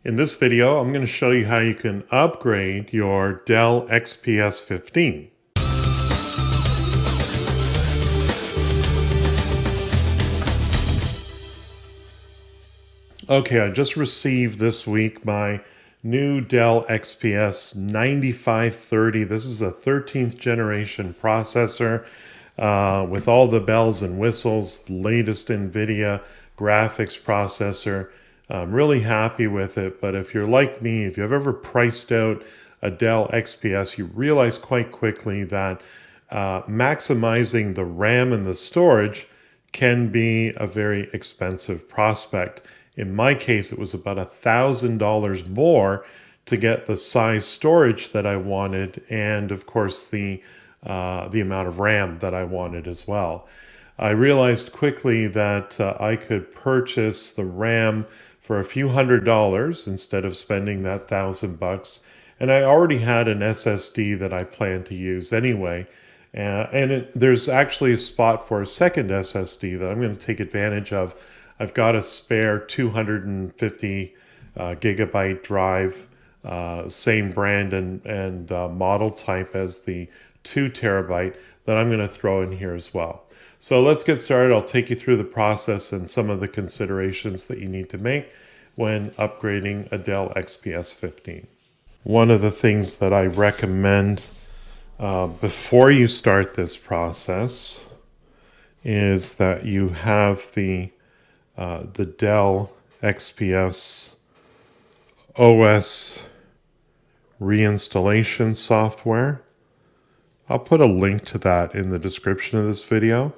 In this video, I'm going to show you how you can upgrade your Dell XPS 15. Okay, I just received this week my new Dell XPS 9530. This is a 13th generation processor with all the bells and whistles, latest NVIDIA graphics processor. I'm really happy with it, but if you're like me, if you've ever priced out a Dell XPS, you realize quite quickly that maximizing the RAM and the storage can be a very expensive prospect. In my case, it was about $1,000 more to get the size storage that I wanted, and of course the amount of RAM that I wanted as well. I realized quickly that I could purchase the RAM for a few $100s instead of spending that $1,000 and I already had an SSD that I planned to use anyway. There's actually a spot for a second SSD that I'm going to take advantage of. I've got a spare 250 gigabyte drive, same brand and model type as the 2 terabyte that I'm going to throw in here as well. So let's get started. I'll take you through the process and some of the considerations that you need to make when upgrading a Dell XPS 15. One of the things that I recommend before you start this process is that you have the Dell XPS OS reinstallation software. I'll put a link to that in the description of this video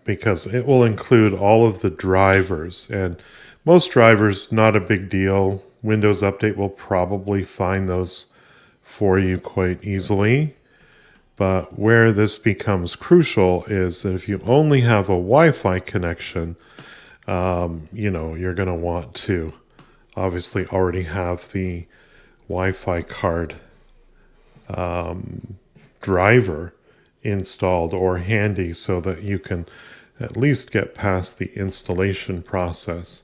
because it will include all of the drivers, and most drivers, not a big deal. Windows Update will probably find those for you quite easily. But where this becomes crucial is that if you only have a Wi-Fi connection, you're going to want to obviously already have the Wi-Fi card driver installed or handy so that you can at least get past the installation process.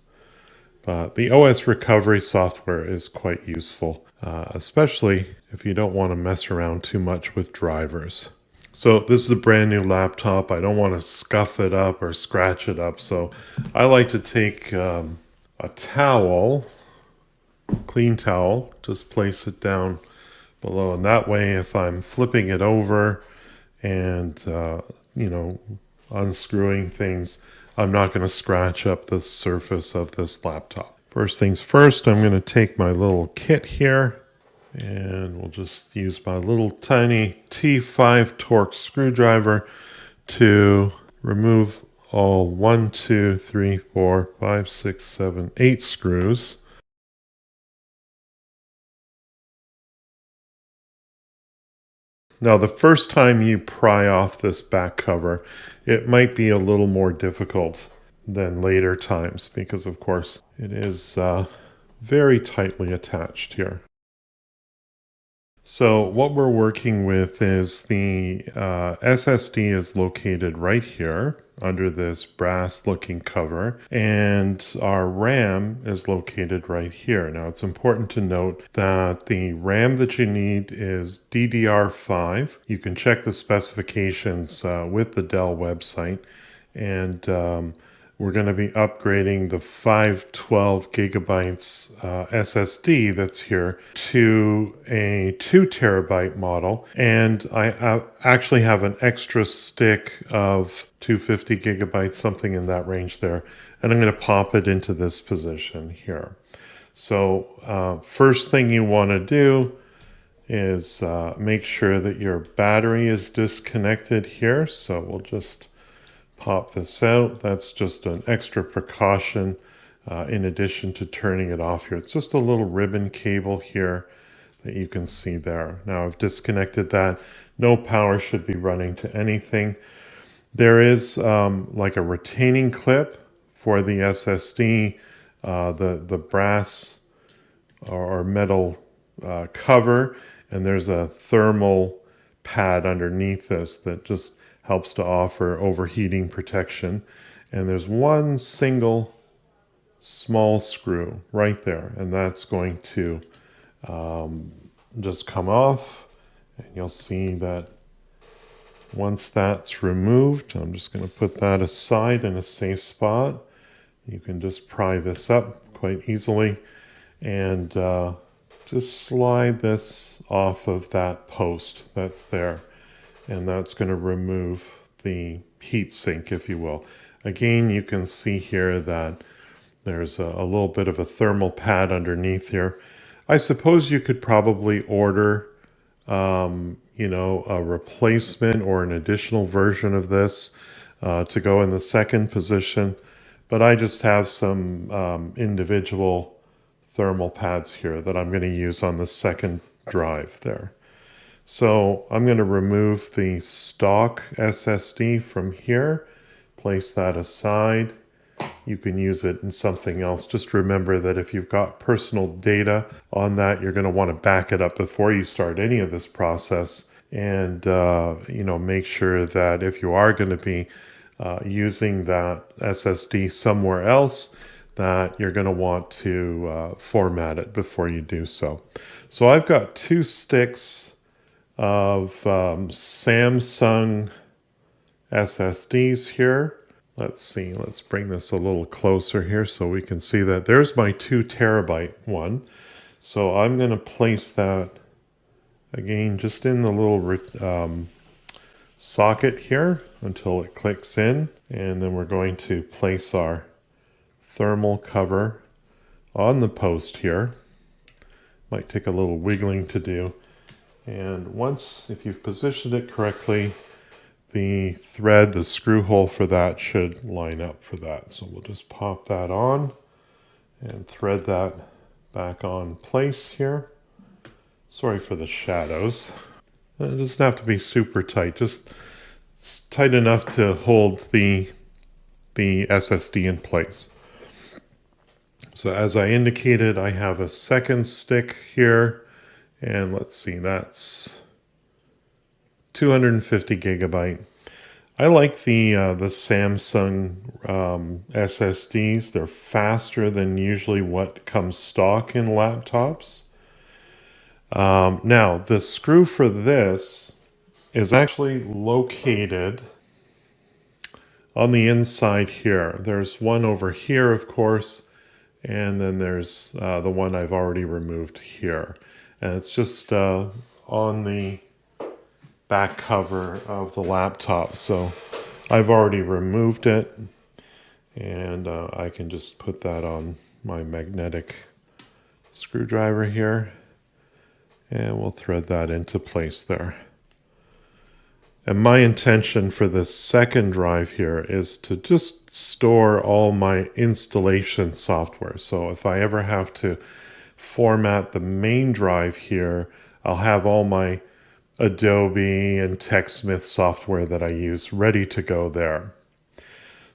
But the OS recovery software is quite useful, especially if you don't want to mess around too much with drivers. So this is a brand new laptop. I don't want to scuff it up or scratch it up. So I like to take a towel, clean towel, just place it down below. And that way, if I'm flipping it over and, unscrewing things, I'm not going to scratch up the surface of this laptop. First things first, I'm going to take my little kit here and we'll just use my little tiny T5 Torx screwdriver to remove all 1, 2, 3, 4, 5, 6, 7, 8 screws. Now, the first time you pry off this back cover, it might be a little more difficult than later times because, of course, it is very tightly attached here. So what we're working with is the SSD is located right here under this brass looking cover, and our RAM is located right here. Now it's important to note that the RAM that you need is DDR5. You can check the specifications with the Dell website, and we're going to be upgrading the 512 gigabytes SSD that's here to a 2 terabyte model. And I actually have an extra stick of 250 gigabytes, something in that range there. And I'm going to pop it into this position here. So first thing you want to do is make sure that your battery is disconnected here. So we'll just pop this out. That's just an extra precaution in addition to turning it off here. It's just a little ribbon cable here that you can see there. Now I've disconnected that. No power should be running to anything. There is like a retaining clip for the SSD, the brass or metal cover, and there's a thermal pad underneath this that just helps to offer overheating protection. And there's one single small screw right there, and that's going to just come off, and you'll see that once that's removed, I'm just going to put that aside in a safe spot. You can just pry this up quite easily and just slide this off of that post that's there, and that's going to remove the heat sink, if you will. Again, you can see here that there's a little bit of a thermal pad underneath here. I suppose you could probably order a replacement or an additional version of this to go in the second position, but I just have some individual thermal pads here that I'm going to use on the second drive there. So I'm going to remove the stock SSD from here, place that aside. You can use it in something else. Just remember that if you've got personal data on that, you're going to want to back it up before you start any of this process. And, make sure that if you are going to be using that SSD somewhere else, that you're going to want to format it before you do so. So I've got 2 sticks of Samsung SSDs here. Let's see, let's bring this a little closer here so we can see that. There's my 2 terabyte one. So I'm going to place that again just in the little socket here until it clicks in. And then we're going to place our thermal cover on the post here. Might take a little wiggling to do. And once, if you've positioned it correctly, the thread, the screw hole for that should line up for that. So we'll just pop that on and thread that back on place here. Sorry for the shadows. It doesn't have to be super tight, just tight enough to hold the SSD in place. So as I indicated, I have a second stick here, and let's see, that's 250 gigabyte. I like the Samsung SSDs. They're faster than usually what comes stock in laptops. Now, the screw for this is actually located on the inside here. There's one over here, of course, and then there's the one I've already removed here. And it's just on the back cover of the laptop. So I've already removed it, and I can just put that on my magnetic screwdriver here, and we'll thread that into place there. And my intention for this second drive here is to just store all my installation software. So if I ever have to format the main drive here, I'll have all my Adobe and TechSmith software that I use ready to go there.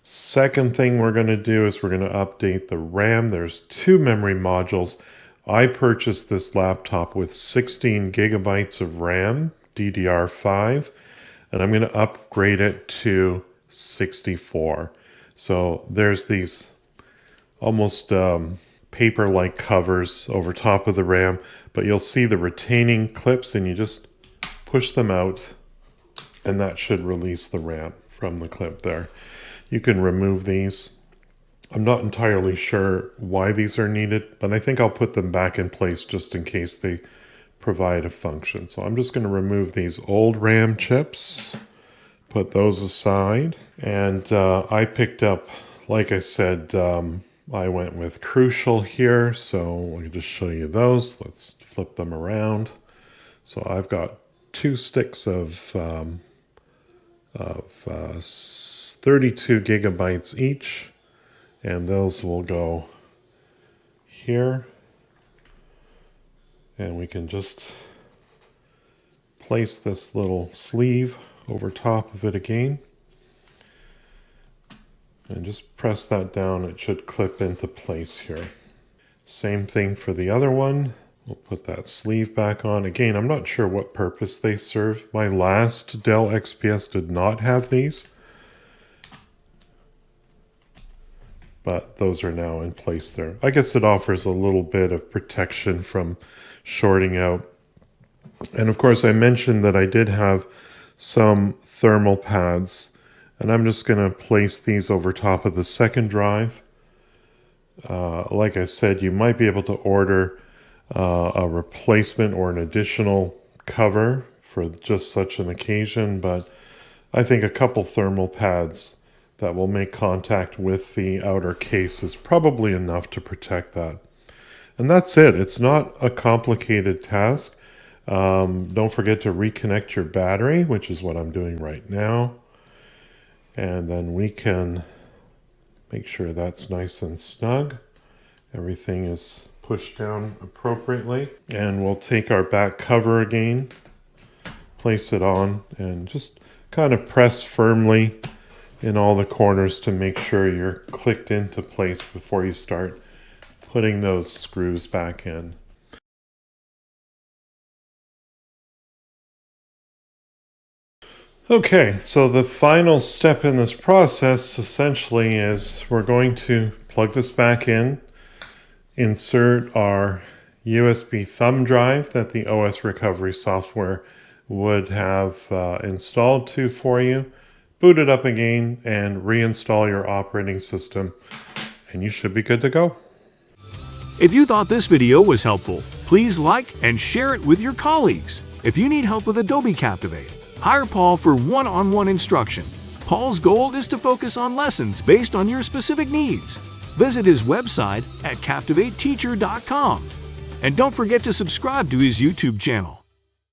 Second thing we're going to do is we're going to update the RAM. There's 2 memory modules. I purchased this laptop with 16 gigabytes of RAM, DDR5, and I'm going to upgrade it to 64. So there's these almost paper-like covers over top of the RAM, but you'll see the retaining clips, and you just push them out, and that should release the RAM from the clip there. You can remove these. I'm not entirely sure why these are needed, but I think I'll put them back in place just in case they provide a function. So I'm just going to remove these old RAM chips, put those aside, and I picked up, like I said, I went with Crucial here, so I'll just show you those. Let's flip them around. So I've got 2 sticks of 32 gigabytes each, and those will go here, and we can just place this little sleeve over top of it again, and just press that down. It should clip into place here. Same thing for the other one. We'll put that sleeve back on. Again, I'm not sure what purpose they serve. My last Dell XPS did not have these. but those are now in place there. I guess it offers a little bit of protection from shorting out. And of course, I mentioned that I did have some thermal pads, and I'm just going to place these over top of the second drive. Like I said, you might be able to order a replacement or an additional cover for just such an occasion, but I think a couple thermal pads that will make contact with the outer case is probably enough to protect that. And that's it. It's not a complicated task. Don't forget to reconnect your battery, which is what I'm doing right now. And then we can make sure that's nice and snug. Everything is pushed down appropriately. And we'll take our back cover again, place it on, and just kind of press firmly in all the corners to make sure you're clicked into place before you start putting those screws back in. Okay, so the final step in this process essentially is we're going to plug this back in, insert our USB thumb drive that the OS recovery software would have installed to for you, boot it up again, and reinstall your operating system, and you should be good to go. If you thought this video was helpful, please like and share it with your colleagues. If you need help with Adobe Captivate, hire Paul for one-on-one instruction. Paul's goal is to focus on lessons based on your specific needs. Visit his website at captivateteacher.com. And don't forget to subscribe to his YouTube channel.